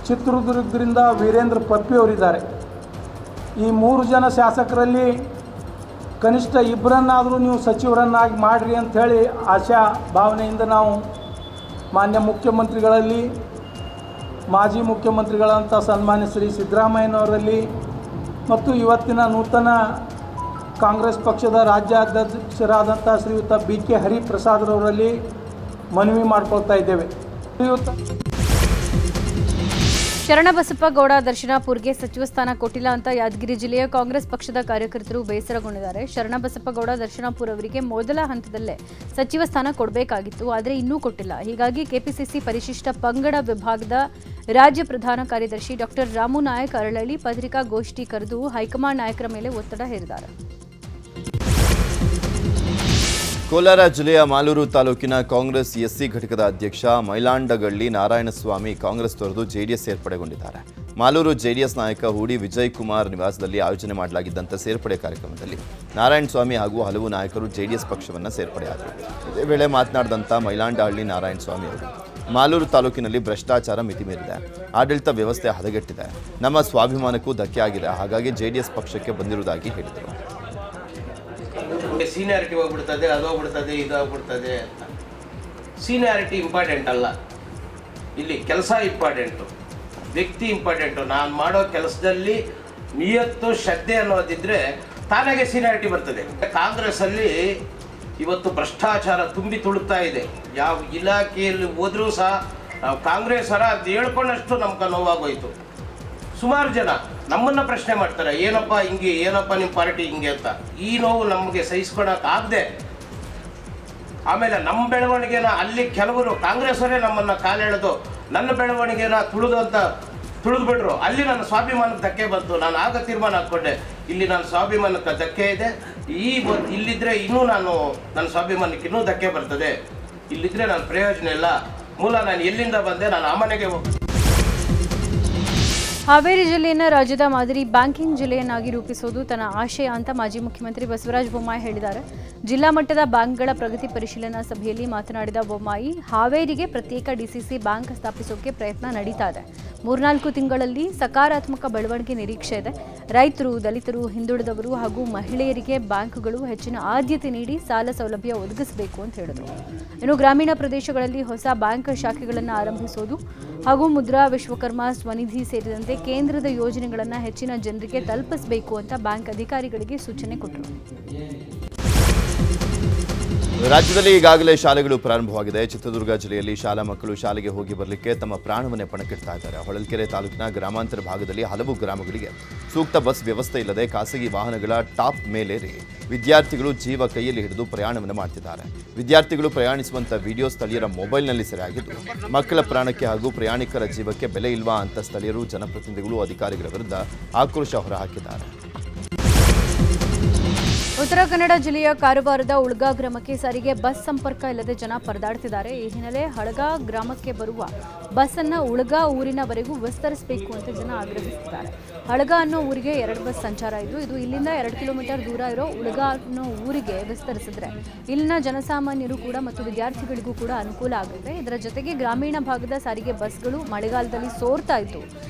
ಚಿತ್ರದುರ್ಗದಿಂದ ವೀರೇಂದ್ರ ಪಪ್ಪಿ ಅವರಿದ್ದಾರೆ. ಈ 3 ಜನ ಶಾಸಕರಲ್ಲಿ ಕನಿಷ್ಠ 2ರನ್ನಾದರೂ ನೀವು ಸಚಿವರನ್ನಾಗಿ ಮಾಡಿರಿ ಅಂಥೇಳಿ ಆಶಾ ಭಾವನೆಯಿಂದ ನಾವು ಮಾನ್ಯ ಮುಖ್ಯಮಂತ್ರಿಗಳಲ್ಲಿ, ಮಾಜಿ ಮುಖ್ಯಮಂತ್ರಿಗಳಂಥ ಸನ್ಮಾನ್ಯ ಶ್ರೀ ಸಿದ್ದರಾಮಯ್ಯನವರಲ್ಲಿ ಮತ್ತು ಇವತ್ತಿನ ನೂತನ ಕಾಂಗ್ರೆಸ್ ಪಕ್ಷದ ರಾಜ್ಯಾಧ್ಯಕ್ಷರಾದಂಥ ಶ್ರೀಯುತ BK ಹರಿಪ್ರಸಾದ್ರವರಲ್ಲಿ ಮನವಿ ಮಾಡಿಕೊಳ್ತಾ ಇದ್ದೇವೆ. ಶ್ರೀಯುತ ಶರಣಬಸಪ್ಪ ಗೌಡ ದರ್ಶನಾಪುರ್ಗೆ ಸಚಿವ ಸ್ಥಾನ ಕೊಟ್ಟಿಲ್ಲ ಅಂತ ಯಾದಗಿರಿ ಜಿಲ್ಲೆಯ ಕಾಂಗ್ರೆಸ್ ಪಕ್ಷದ ಕಾರ್ಯಕರ್ತರು ಬೇಸರಗೊಂಡಿದ್ದಾರೆ. ಶರಣಬಸಪ್ಪ ಗೌಡ ದರ್ಶನಾಪುರ್ ಅವರಿಗೆ ಮೊದಲ ಹಂತದಲ್ಲೇ ಸಚಿವ ಸ್ಥಾನ ಕೊಡಬೇಕಾಗಿತ್ತು, ಆದರೆ ಇನ್ನೂ ಕೊಟ್ಟಿಲ್ಲ. ಹೀಗಾಗಿ ಕೆಪಿಸಿಸಿ ಪರಿಶಿಷ್ಟ ಪಂಗಡ ವಿಭಾಗದ ರಾಜ್ಯ ಪ್ರಧಾನ ಕಾರ್ಯದರ್ಶಿ ಡಾಕ್ಟರ್ ರಾಮು ನಾಯಕ್ ಅರಳಳ್ಳಿ ಪತ್ರಿಕಾಗೋಷ್ಠಿ ಕರೆದು ಹೈಕಮಾಂಡ್ ನಾಯಕರ ಮೇಲೆ ಒತ್ತಡ ಹೇರಿದ್ದಾರೆ. ಕೋಲಾರ ಜಿಲ್ಲೆಯ ಮಾಲೂರು ತಾಲೂಕಿನ ಕಾಂಗ್ರೆಸ್ ಎಸ್ಸಿ ಘಟಕದ ಅಧ್ಯಕ್ಷ ಮೈಲಾಂಡಗಳ್ಳಿ ನಾರಾಯಣಸ್ವಾಮಿ ಕಾಂಗ್ರೆಸ್ ತೊರೆದು ಜೆಡಿಎಸ್ ಸೇರ್ಪಡೆಗೊಂಡಿದ್ದಾರೆ. ಮಾಲೂರು ಜೆಡಿಎಸ್ ನಾಯಕ ಹೂಡಿ ವಿಜಯ್ ಕುಮಾರ್ ನಿವಾಸದಲ್ಲಿ ಆಯೋಜನೆ ಮಾಡಲಾಗಿದ್ದಂಥ ಸೇರ್ಪಡೆ ಕಾರ್ಯಕ್ರಮದಲ್ಲಿ ನಾರಾಯಣಸ್ವಾಮಿ ಹಾಗೂ ಹಲವು ನಾಯಕರು ಜೆಡಿಎಸ್ ಪಕ್ಷವನ್ನು ಸೇರ್ಪಡೆಯಾದರು. ಇದೇ ವೇಳೆ ಮಾತನಾಡಿದಂಥ ಮೈಲಾಂಡಹಳ್ಳಿ ನಾರಾಯಣಸ್ವಾಮಿ ಅವರು ಮಾಲೂರು ತಾಲೂಕಿನಲ್ಲಿ ಭ್ರಷ್ಟಾಚಾರ ಮಿತಿಮೀರಿದೆ, ಆಡಳಿತ ವ್ಯವಸ್ಥೆ ಹದಗೆಟ್ಟಿದೆ, ನಮ್ಮ ಸ್ವಾಭಿಮಾನಕ್ಕೂ ಧಕ್ಕೆ ಆಗಿದೆ, ಹಾಗಾಗಿ ಜೆಡಿಎಸ್ ಪಕ್ಷಕ್ಕೆ ಬಂದಿರುವುದಾಗಿ ಹೇಳಿದರು. ಸೀನಿಯಾರಿಟಿ ಹೋಗ್ಬಿಡ್ತದೆ, ಅದು ಹೋಗ್ಬಿಡ್ತದೆ, ಇದು ಹೋಗ್ಬಿಡ್ತದೆ ಅಂತ. ಸೀನಿಯಾರಿಟಿ ಇಂಪಾರ್ಟೆಂಟ್ ಅಲ್ಲ, ಇಲ್ಲಿ ಕೆಲಸ ಇಂಪಾರ್ಟೆಂಟು, ವ್ಯಕ್ತಿ ಇಂಪಾರ್ಟೆಂಟು. ನಾನು ಮಾಡೋ ಕೆಲಸದಲ್ಲಿ ನಿಯತ್ತು ಶ್ರದ್ಧೆ ಅನ್ನೋದಿದ್ರೆ ತಾನಾಗೆ ಸೀನಿಯಾರಿಟಿ ಬರ್ತದೆ. ಕಾಂಗ್ರೆಸ್ಸಲ್ಲಿ ಇವತ್ತು ಭ್ರಷ್ಟಾಚಾರ ತುಂಬಿ ತುಳುಕ್ತಾ ಇದೆ. ಯಾವ ಇಲಾಖೆಯಲ್ಲಿ ಹೋದರೂ ಸಹ ನಾವು ಕಾಂಗ್ರೆಸ್ಸರ ಅಂತ ಹೇಳ್ಕೊಂಡಷ್ಟು ನಮ್ಗೆ ನೋವಾಗೋಯ್ತು. ಸುಮಾರು ಜನ ನಮ್ಮನ್ನು ಪ್ರಶ್ನೆ ಮಾಡ್ತಾರೆ, ಏನಪ್ಪ ಹಿಂಗೆ, ಏನಪ್ಪ ನಿಮ್ಮ ಪಾರ್ಟಿ ಹಿಂಗೆ ಅಂತ. ಈ ನೋವು ನಮಗೆ ಸಹಿಸ್ಕೊಳಕ್ಕಾಗದೆ ಆಮೇಲೆ ನಮ್ಮ ಬೆಳವಣಿಗೆನ ಅಲ್ಲಿ ಕೆಲವರು ಕಾಂಗ್ರೆಸ್ಸವರೇ ನಮ್ಮನ್ನು ಕಾಲೆಳೆದು ನನ್ನ ಬೆಳವಣಿಗೆನ ತುಳಿದ್ಬಿಟ್ರು. ಅಲ್ಲಿ ನನ್ನ ಸ್ವಾಭಿಮಾನಕ್ಕೆ ಧಕ್ಕೆ ಬಂತು. ನಾನು ಆಗ ತೀರ್ಮಾನ ಹಾಕ್ಕೊಂಡೆ, ಇಲ್ಲಿ ನನ್ನ ಸ್ವಾಭಿಮಾನಕ್ಕೆ ಧಕ್ಕೆ ಇದೆ, ಇಲ್ಲಿದ್ದರೆ ಇನ್ನೂ ನನ್ನ ಸ್ವಾಭಿಮಾನಕ್ಕೆ ಇನ್ನೂ ಧಕ್ಕೆ ಬರ್ತದೆ, ಇಲ್ಲಿದ್ದರೆ ನನ್ನ ಪ್ರಯೋಜನ ಇಲ್ಲ. ಮೂಲ ನಾನು ಎಲ್ಲಿಂದ ಬಂದೆ, ನಾನು ಆ ಮನೆಗೆ ಹೋಗ್ತೀನಿ. ಹಾವೇರಿ ಜಿಲ್ಲೆಯನ್ನು ರಾಜ್ಯದ ಮಾದರಿ ಬ್ಯಾಂಕಿಂಗ್ ಜಿಲ್ಲೆಯನ್ನಾಗಿ ರೂಪಿಸುವುದು ತನ್ನ ಆಶಯ ಅಂತ ಮಾಜಿ ಮುಖ್ಯಮಂತ್ರಿ ಬಸವರಾಜ ಬೊಮ್ಮಾಯಿ ಹೇಳಿದ್ದಾರೆ. ಜಿಲ್ಲಾ ಮಟ್ಟದ ಬ್ಯಾಂಕ್ಗಳ ಪ್ರಗತಿ ಪರಿಶೀಲನಾ ಸಭೆಯಲ್ಲಿ ಮಾತನಾಡಿದ ಬೊಮ್ಮಾಯಿ, ಹಾವೇರಿಗೆ ಪ್ರತ್ಯೇಕ ಡಿಸಿಸಿ ಬ್ಯಾಂಕ್ ಸ್ಥಾಪಿಸೋಕೆ ಪ್ರಯತ್ನ ನಡೀತಾ ಇದೆ. 3-4 ತಿಂಗಳಲ್ಲಿ ಸಕಾರಾತ್ಮಕ ಬೆಳವಣಿಗೆ ನಿರೀಕ್ಷೆ ಇದೆ. ರೈತರು, ದಲಿತರು, ಹಿಂದುಳಿದವರು ಹಾಗೂ ಮಹಿಳೆಯರಿಗೆ ಬ್ಯಾಂಕ್ಗಳು ಹೆಚ್ಚಿನ ಆದ್ಯತೆ ನೀಡಿ ಸಾಲ ಸೌಲಭ್ಯ ಒದಗಿಸಬೇಕು ಅಂತ ಹೇಳಿದರು. ಇನ್ನು ಗ್ರಾಮೀಣ ಪ್ರದೇಶಗಳಲ್ಲಿ ಹೊಸ ಬ್ಯಾಂಕ್ ಶಾಖೆಗಳನ್ನು ಆರಂಭಿಸೋದು ಹಾಗೂ ಮುದ್ರಾ, ವಿಶ್ವಕರ್ಮ, ಸ್ವನಿಧಿ ಸೇರಿದಂತೆ ಕೇಂದ್ರದ ಯೋಜನೆಗಳನ್ನು ಹೆಚ್ಚಿನ ಜನರಿಗೆ ತಲುಪಿಸಬೇಕು ಅಂತ ಬ್ಯಾಂಕ್ ಅಧಿಕಾರಿಗಳಿಗೆ ಸೂಚನೆ ಕೊಟ್ಟರು. ರಾಜ್ಯದಲ್ಲಿ ಈಗಾಗಲೇ ಶಾಲೆಗಳು ಪ್ರಾರಂಭವಾಗಿದೆ. ಚಿತ್ರದುರ್ಗ ಜಿಲ್ಲೆಯಲ್ಲಿ ಶಾಲಾ ಮಕ್ಕಳು ಶಾಲೆಗೆ ಹೋಗಿ ಬರಲಿಕ್ಕೆ ತಮ್ಮ ಪ್ರಾಣವನ್ನೇ ಪಣಕ್ಕಿಡ್ತಾ ಇದ್ದಾರೆ. ಹೊಳಲ್ಕೆರೆ ತಾಲೂಕಿನ ಗ್ರಾಮಾಂತರ ಭಾಗದಲ್ಲಿ ಹಲವು ಗ್ರಾಮಗಳಿಗೆ ಸೂಕ್ತ ಬಸ್ ವ್ಯವಸ್ಥೆ ಇಲ್ಲದೆ ಖಾಸಗಿ ವಾಹನಗಳ ಟಾಪ್ ಮೇಲೇರಿ ವಿದ್ಯಾರ್ಥಿಗಳು ಜೀವ ಕೈಯಲ್ಲಿ ಹಿಡಿದು ಪ್ರಯಾಣವನ್ನು ಮಾಡ್ತಿದ್ದಾರೆ. ವಿದ್ಯಾರ್ಥಿಗಳು ಪ್ರಯಾಣಿಸುವಂಥ ವಿಡಿಯೋ ಸ್ಥಳೀಯರ ಮೊಬೈಲ್ನಲ್ಲಿ ಸೆರೆಯಾಗಿದ್ದು ಮಕ್ಕಳ ಪ್ರಾಣಕ್ಕೆ ಹಾಗೂ ಪ್ರಯಾಣಿಕರ ಜೀವಕ್ಕೆ ಬೆಲೆ ಇಲ್ವಾ ಅಂತ ಸ್ಥಳೀಯರು, ಜನಪ್ರತಿನಿಧಿಗಳು, ಅಧಿಕಾರಿಗಳ ವಿರುದ್ಧ ಆಕ್ರೋಶ ಹೊರಹಾಕಿದ್ದಾರೆ. ಉತ್ತರ ಕನ್ನಡ ಜಿಲ್ಲೆಯ ಕಾರವಾರದ ಉಳ್ಗಾ ಗ್ರಾಮಕ್ಕೆ ಸಾರಿಗೆ ಬಸ್ ಸಂಪರ್ಕ ಇಲ್ಲದೆ ಜನ ಪರದಾಡ್ತಿದ್ದಾರೆ. ಈ ಹಿನ್ನೆಲೆ ಹಳಗಾ ಗ್ರಾಮಕ್ಕೆ ಬರುವ ಬಸ್ ಅನ್ನು ಉಳ್ಗಾ ಊರಿನವರೆಗೂ ವಿಸ್ತರಿಸಬೇಕು ಅಂತ ಜನ ಆಗ್ರಹಿಸಿದ್ದಾರೆ. ಹಳಗಾ ಅನ್ನೋ ಊರಿಗೆ 2 ಬಸ್ ಸಂಚಾರ ಇದ್ದು, ಇದು ಇಲ್ಲಿಂದ 2 ಕಿಲೋಮೀಟರ್ ದೂರ ಇರೋ ಉಳ್ಗಾ ಅನ್ನೋ ಊರಿಗೆ ವಿಸ್ತರಿಸಿದ್ರೆ ಇಲ್ಲಿನ ಜನಸಾಮಾನ್ಯರು ಕೂಡ ಮತ್ತು ವಿದ್ಯಾರ್ಥಿಗಳಿಗೂ ಕೂಡ ಅನುಕೂಲ ಆಗುತ್ತೆ. ಇದರ ಜೊತೆಗೆ ಗ್ರಾಮೀಣ ಭಾಗದ ಸಾರಿಗೆ ಬಸ್ಗಳು ಮಳೆಗಾಲದಲ್ಲಿ ಸೋರ್ತಾ ಇದ್ದು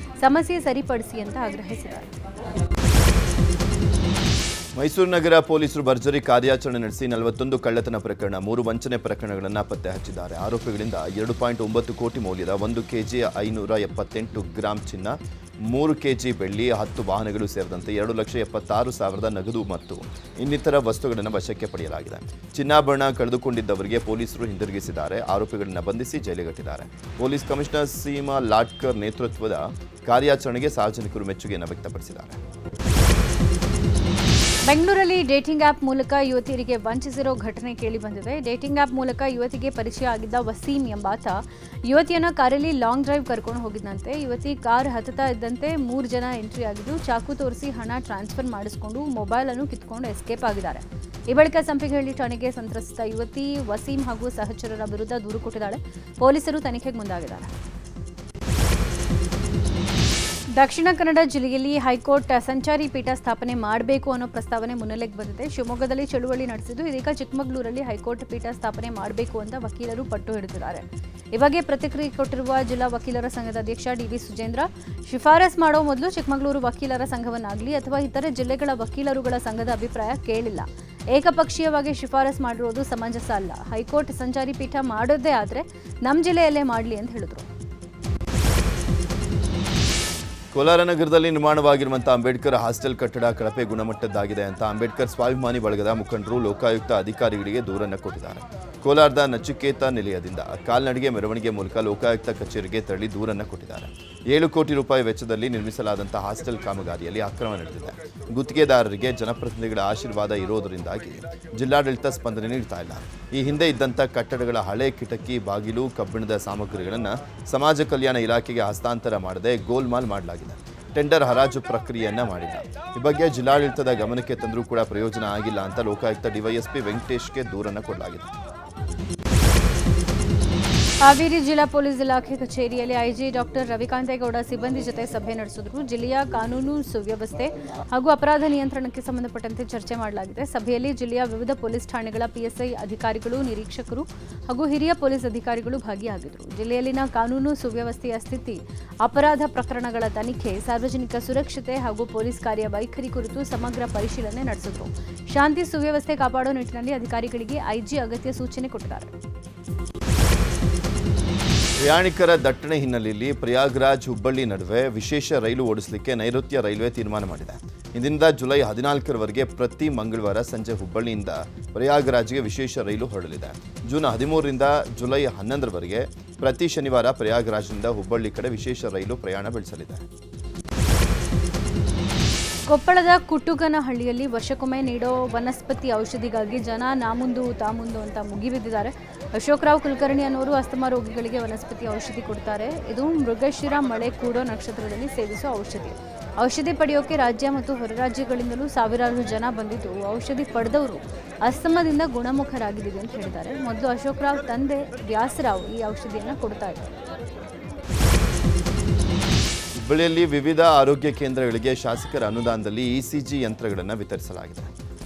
ಸಮಸ್ಯೆ ಸರಿಪಡಿಸಿ ಅಂತ ಆಗ್ರಹಿಸಿದ್ದಾರೆ. ಮೈಸೂರು ನಗರ ಪೊಲೀಸರು ಭರ್ಜರಿ ಕಾರ್ಯಾಚರಣೆ ನಡೆಸಿ 41 ಕಳ್ಳತನ ಪ್ರಕರಣ, 3 ವಂಚನೆ ಪ್ರಕರಣಗಳನ್ನು ಪತ್ತೆ ಹಚ್ಚಿದ್ದಾರೆ. ಆರೋಪಿಗಳಿಂದ 2.9 ಕೋಟಿ ಮೌಲ್ಯದ 1 ಕೆಜಿ 578 ಗ್ರಾಂ ಚಿನ್ನ, 3 ಕೆಜಿ ಬೆಳ್ಳಿ, 10 ವಾಹನಗಳು ಸೇರಿದಂತೆ 2,76,000 ನಗದು ಮತ್ತು ಇನ್ನಿತರ ವಸ್ತುಗಳನ್ನು ವಶಕ್ಕೆ ಪಡೆಯಲಾಗಿದೆ. ಚಿನ್ನಾಭರಣ ಕಳೆದುಕೊಂಡಿದ್ದವರಿಗೆ ಪೊಲೀಸರು ಹಿಂದಿರುಗಿಸಿದ್ದಾರೆ. ಆರೋಪಿಗಳನ್ನು ಬಂಧಿಸಿ ಜೈಲಿಗಟ್ಟಿದ್ದಾರೆ. ಪೊಲೀಸ್ ಕಮಿಷನರ್ ಸೀಮಾ ಲಾಟ್ಕರ್ ನೇತೃತ್ವದ ಕಾರ್ಯಾಚರಣೆಗೆ ಸಾರ್ವಜನಿಕರು ಮೆಚ್ಚುಗೆಯನ್ನು ವ್ಯಕ್ತಪಡಿಸಿದ್ದಾರೆ. ಬೆಂಗಳೂರಲ್ಲಿ ಡೇಟಿಂಗ್ ಆ್ಯಪ್ ಮೂಲಕ ಯುವತಿಯರಿಗೆ ವಂಚಿಸಿರೋ ಘಟನೆ ಕೇಳಿಬಂದಿದೆ. ಡೇಟಿಂಗ್ ಆ್ಯಪ್ ಮೂಲಕ ಯುವತಿಗೆ ಪರಿಚಯ ಆಗಿದ್ದ ವಸೀಂ ಎಂಬಾತ ಯುವತಿಯನ್ನು ಕಾರಲ್ಲಿ ಲಾಂಗ್ ಡ್ರೈವ್ ಕರ್ಕೊಂಡು ಹೋಗಿದ್ದಂತೆ. ಯುವತಿ ಕಾರ್ ಹತ್ತುತ್ತಾ ಇದ್ದಂತೆ 3 ಜನ ಎಂಟ್ರಿ ಆಗಿದ್ದು ಚಾಕು ತೋರಿಸಿ ಹಣ ಟ್ರಾನ್ಸ್ಫರ್ ಮಾಡಿಸಿಕೊಂಡು ಮೊಬೈಲನ್ನು ಕಿತ್ಕೊಂಡು ಎಸ್ಕೇಪ್ ಆಗಿದ್ದಾರೆ. ಈ ಬಳಿಕ ಸಂಪಿಗೆಹಳ್ಳಿ ಠಾಣೆಗೆ ಸಂತ್ರಸ್ತ ಯುವತಿ ವಸೀಂ ಹಾಗೂ ಸಹಚರರ ವಿರುದ್ಧ ದೂರು ಕೊಟ್ಟಿದ್ದಾಳೆ. ಪೊಲೀಸರು ತನಿಖೆಗೆ ಮುಂದಾಗಿದ್ದಾರೆ. ದಕ್ಷಿಣ ಕನ್ನಡ ಜಿಲ್ಲೆಯಲ್ಲಿ ಹೈಕೋರ್ಟ್ ಸಂಚಾರಿ ಪೀಠ ಸ್ಥಾಪನೆ ಮಾಡಬೇಕು ಅನ್ನೋ ಪ್ರಸ್ತಾವನೆ ಮುನ್ನೆಲೆಗೆ ಬಂದಿದೆ. ಶಿವಮೊಗ್ಗದಲ್ಲಿ ಚಳುವಳಿ ನಡೆಸಿದ್ದು ಇದೀಗ ಚಿಕ್ಕಮಗಳೂರಲ್ಲಿ ಹೈಕೋರ್ಟ್ ಪೀಠ ಸ್ಥಾಪನೆ ಮಾಡಬೇಕು ಅಂತ ವಕೀಲರು ಪಟ್ಟು ಹಿಡಿದಿದ್ದಾರೆ. ಈ ಬಗ್ಗೆ ಪ್ರತಿಕ್ರಿಯೆ ಕೊಟ್ಟಿರುವ ಜಿಲ್ಲಾ ವಕೀಲರ ಸಂಘದ ಅಧ್ಯಕ್ಷ ಡಿ.ವಿ. ಸುಜೇಂದ್ರ, ಶಿಫಾರಸ್ ಮಾಡೋ ಮೊದಲು ಚಿಕ್ಕಮಗಳೂರು ವಕೀಲರ ಸಂಘವನ್ನಾಗಲಿ ಅಥವಾ ಇತರೆ ಜಿಲ್ಲೆಗಳ ವಕೀಲರುಗಳ ಸಂಘದ ಅಭಿಪ್ರಾಯ ಕೇಳಿಲ್ಲ. ಏಕಪಕ್ಷೀಯವಾಗಿ ಶಿಫಾರಸ್ ಮಾಡಿರೋದು ಸಮಂಜಸ ಅಲ್ಲ. ಹೈಕೋರ್ಟ್ ಸಂಚಾರಿ ಪೀಠ ಮಾಡೋದೇ ಆದರೆ ನಮ್ಮ ಜಿಲ್ಲೆಯಲ್ಲೇ ಮಾಡಲಿ ಅಂತ ಹೇಳಿದರು. ಕೋಲಾರ ನಗರದಲ್ಲಿ ನಿರ್ಮಾಣವಾಗಿರುವಂಥ ಅಂಬೇಡ್ಕರ್ ಹಾಸ್ಟೆಲ್ ಕಟ್ಟಡ ಕಳಪೆ ಗುಣಮಟ್ಟದ್ದಾಗಿದೆ ಅಂತ ಅಂಬೇಡ್ಕರ್ ಸ್ವಾಭಿಮಾನಿ ಬಳಗದ ಮುಖಂಡರು ಲೋಕಾಯುಕ್ತ ಅಧಿಕಾರಿಗಳಿಗೆ ದೂರನ್ನು ಕೊಟ್ಟಿದ್ದಾರೆ. ಕೋಲಾರದ ನಚಿಕೇತ ನಿಲಯದಿಂದ ಕಾಲ್ನಡಿಗೆ ಮೆರವಣಿಗೆ ಮೂಲಕ ಲೋಕಾಯುಕ್ತ ಕಚೇರಿಗೆ ತೆರಳಿ ದೂರನ್ನು ಕೊಟ್ಟಿದ್ದಾರೆ. 7 ಕೋಟಿ ರೂಪಾಯಿ ವೆಚ್ಚದಲ್ಲಿ ನಿರ್ಮಿಸಲಾದಂತಹ ಹಾಸ್ಟೆಲ್ ಕಾಮಗಾರಿಯಲ್ಲಿ ಅಕ್ರಮ ನಡೆದಿದೆ. ಗುತ್ತಿಗೆದಾರರಿಗೆ ಜನಪ್ರತಿನಿಧಿಗಳ ಆಶೀರ್ವಾದ ಇರೋದರಿಂದಾಗಿ ಜಿಲ್ಲಾಡಳಿತ ಸ್ಪಂದನೆ ನೀಡ್ತಾ ಇಲ್ಲ. ಈ ಹಿಂದೆ ಇದ್ದಂಥ ಕಟ್ಟಡಗಳ ಹಳೆ ಕಿಟಕಿ, ಬಾಗಿಲು, ಕಬ್ಬಿಣದ ಸಾಮಗ್ರಿಗಳನ್ನು ಸಮಾಜ ಕಲ್ಯಾಣ ಇಲಾಖೆಗೆ ಹಸ್ತಾಂತರ ಮಾಡದೆ ಗೋಲ್ಮಾಲ್ ಮಾಡಲಾಗಿದೆ. ಟೆಂಡರ್ ಹರಾಜು ಪ್ರಕ್ರಿಯೆಯನ್ನ ಮಾಡಿಲ್ಲ. ಈ ಬಗ್ಗೆ ಜಿಲ್ಲಾಡಳಿತದ ಗಮನಕ್ಕೆ ತಂದರೂ ಕೂಡ ಪ್ರಯೋಜನ ಆಗಿಲ್ಲ ಅಂತ ಲೋಕಾಯುಕ್ತ ಡಿವೈಎಸ್ಪಿ ವೆಂಕಟೇಶ್ಗೆ ದೂರನ್ನು ಕೊಡಲಾಗಿದೆ. ಹಾವೇರಿ ಜಿಲ್ಲಾ ಪೊಲೀಸ್ ಇಲಾಖೆ ಕಚೇರಿಯಲ್ಲಿ ಐಜಿ ಡಾಕ್ಟರ್ ರವಿಕಾಂತೇಗೌಡ ಸಿಬ್ಬಂದಿ ಜೊತೆ ಸಭೆ ನಡೆಸಿದರು. ಜಿಲ್ಲೆಯ ಕಾನೂನು ಸುವ್ಯವಸ್ಥೆ ಹಾಗೂ ಅಪರಾಧ ನಿಯಂತ್ರಣಕ್ಕೆ ಸಂಬಂಧಪಟ್ಟಂತೆ ಚರ್ಚೆ ಮಾಡಲಾಗಿದೆ. ಸಭೆಯಲ್ಲಿ ಜಿಲ್ಲೆಯ ವಿವಿಧ ಪೊಲೀಸ್ ಠಾಣೆಗಳ ಪಿಎಸ್ಐ ಅಧಿಕಾರಿಗಳು, ನಿರೀಕ್ಷಕರು ಹಾಗೂ ಹಿರಿಯ ಪೊಲೀಸ್ ಅಧಿಕಾರಿಗಳು ಭಾಗಿಯಾಗಿದ್ದರು. ಜಿಲ್ಲೆಯಲ್ಲಿನ ಕಾನೂನು ಸುವ್ಯವಸ್ಥೆಯ ಸ್ಥಿತಿ, ಅಪರಾಧ ಪ್ರಕರಣಗಳ ತನಿಖೆ, ಸಾರ್ವಜನಿಕ ಸುರಕ್ಷತೆ ಹಾಗೂ ಪೊಲೀಸ್ ಕಾರ್ಯವೈಖರಿ ಕುರಿತು ಸಮಗ್ರ ಪರಿಶೀಲನೆ ನಡೆಸಿದರು. ಶಾಂತಿ ಸುವ್ಯವಸ್ಥೆ ಕಾಪಾಡೋ ನಿಟ್ಟಿನಲ್ಲಿ ಅಧಿಕಾರಿಗಳಿಗೆ ಐಜಿ ಅಗತ್ಯ ಸೂಚನೆ ಕೊಟ್ಟಿದ್ದಾರೆ. ಪ್ರಯಾಣಿಕರ ದಟ್ಟಣೆ ಹಿನ್ನೆಲೆಯಲ್ಲಿ ಪ್ರಯಾಗ್ರಾಜ್ ಹುಬ್ಬಳ್ಳಿ ನಡುವೆ ವಿಶೇಷ ರೈಲು ಓಡಿಸಲಿಕ್ಕೆ ನೈಋತ್ಯ ರೈಲ್ವೆ ತೀರ್ಮಾನ ಮಾಡಿದೆ. ಇಂದಿನಿಂದ ಜುಲೈ 14ರವರೆಗೆ ಪ್ರತಿ ಮಂಗಳವಾರ ಸಂಜೆ ಹುಬ್ಬಳ್ಳಿಯಿಂದ ಪ್ರಯಾಗ್ರಾಜ್ಗೆ ವಿಶೇಷ ರೈಲು ಹೊರಡಲಿದೆ. ಜೂನ್ 13ರಿಂದ ಜುಲೈ 11ರವರೆಗೆ ಪ್ರತಿ ಶನಿವಾರ ಪ್ರಯಾಗ್ರಾಜ್ನಿಂದ ಹುಬ್ಬಳ್ಳಿ ಕಡೆ ವಿಶೇಷ ರೈಲು ಪ್ರಯಾಣ ಬೆಳೆಸಲಿದೆ. ಕೊಪ್ಪಳದ ಕುಟ್ಟುಗನಹಳ್ಳಿಯಲ್ಲಿ ವರ್ಷಕ್ಕೊಮ್ಮೆ ನೀಡೋ ವನಸ್ಪತಿ ಔಷಧಿಗಾಗಿ ಜನ ನಾಮುಂದು ತಾಮುಂದು ಅಂತ ಮುಗಿಬಿದ್ದಿದ್ದಾರೆ. ಅಶೋಕರಾವ್ ಕುಲಕರ್ಣಿ ಅನ್ನೋರು ಅಸ್ತಮಾ ರೋಗಿಗಳಿಗೆ ವನಸ್ಪತಿ ಔಷಧಿ ಕೊಡ್ತಾರೆ. ಇದು ಮೃಗಶಿರ ಮಳೆ ಕೂಡೋ ನಕ್ಷತ್ರದಲ್ಲಿ ಸೇವಿಸುವ ಔಷಧಿ. ಔಷಧಿ ಪಡೆಯೋಕೆ ರಾಜ್ಯ ಮತ್ತು ಹೊರ ರಾಜ್ಯಗಳಿಂದಲೂ ಸಾವಿರಾರು ಜನ ಬಂದಿದ್ದು ಔಷಧಿ ಪಡೆದವರು ಅಸ್ತಮದಿಂದ ಗುಣಮುಖರಾಗಿದ್ದೀವಿ ಅಂತ ಹೇಳಿದ್ದಾರೆ. ಮೊದಲು ಅಶೋಕರಾವ್ ತಂದೆ ವ್ಯಾಸರಾವ್ ಈ ಔಷಧಿಯನ್ನು ಕೊಡ್ತಾ ಇದ್ದಾರೆ. ಹುಬ್ಬಳ್ಳಿಯಲ್ಲಿ ವಿವಿಧ ಆರೋಗ್ಯ ಕೇಂದ್ರಗಳಿಗೆ ಶಾಸಕರ ಅನುದಾನದಲ್ಲಿ ಇಸಿಜಿ ಯಂತ್ರಗಳನ್ನು ವಿತರಿಸಲಾಗಿದೆ.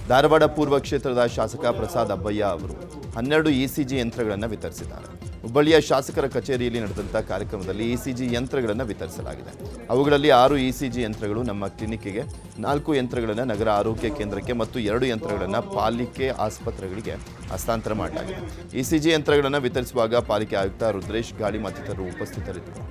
ಧಾರವಾಡ ಪೂರ್ವ ಕ್ಷೇತ್ರದ ಶಾಸಕ ಪ್ರಸಾದ್ ಅಬ್ಬಯ್ಯ ಅವರು 12 ಇಸಿಜಿ ಯಂತ್ರಗಳನ್ನು ವಿತರಿಸಿದ್ದಾರೆ. ಹುಬ್ಬಳ್ಳಿಯ ಶಾಸಕರ ಕಚೇರಿಯಲ್ಲಿ ನಡೆದಂಥ ಕಾರ್ಯಕ್ರಮದಲ್ಲಿ ಇಸಿಜಿ ಯಂತ್ರಗಳನ್ನು ವಿತರಿಸಲಾಗಿದೆ. ಅವುಗಳಲ್ಲಿ 6 ಇಸಿಜಿ ಯಂತ್ರಗಳು ನಮ್ಮ ಕ್ಲಿನಿಕ್ಗೆ, 4 ಯಂತ್ರಗಳನ್ನು ನಗರ ಆರೋಗ್ಯ ಕೇಂದ್ರಕ್ಕೆ ಮತ್ತು 2 ಯಂತ್ರಗಳನ್ನು ಪಾಲಿಕೆ ಆಸ್ಪತ್ರೆಗಳಿಗೆ ಹಸ್ತಾಂತರ ಮಾಡಲಾಗಿದೆ. ಇಸಿಜಿ ಯಂತ್ರಗಳನ್ನು ವಿತರಿಸುವಾಗ ಪಾಲಿಕೆ ಆಯುಕ್ತ ರುದ್ರೇಶ್ ಗಾಳಿ ಮತ್ತಿತರರು ಉಪಸ್ಥಿತರಿದ್ದರು.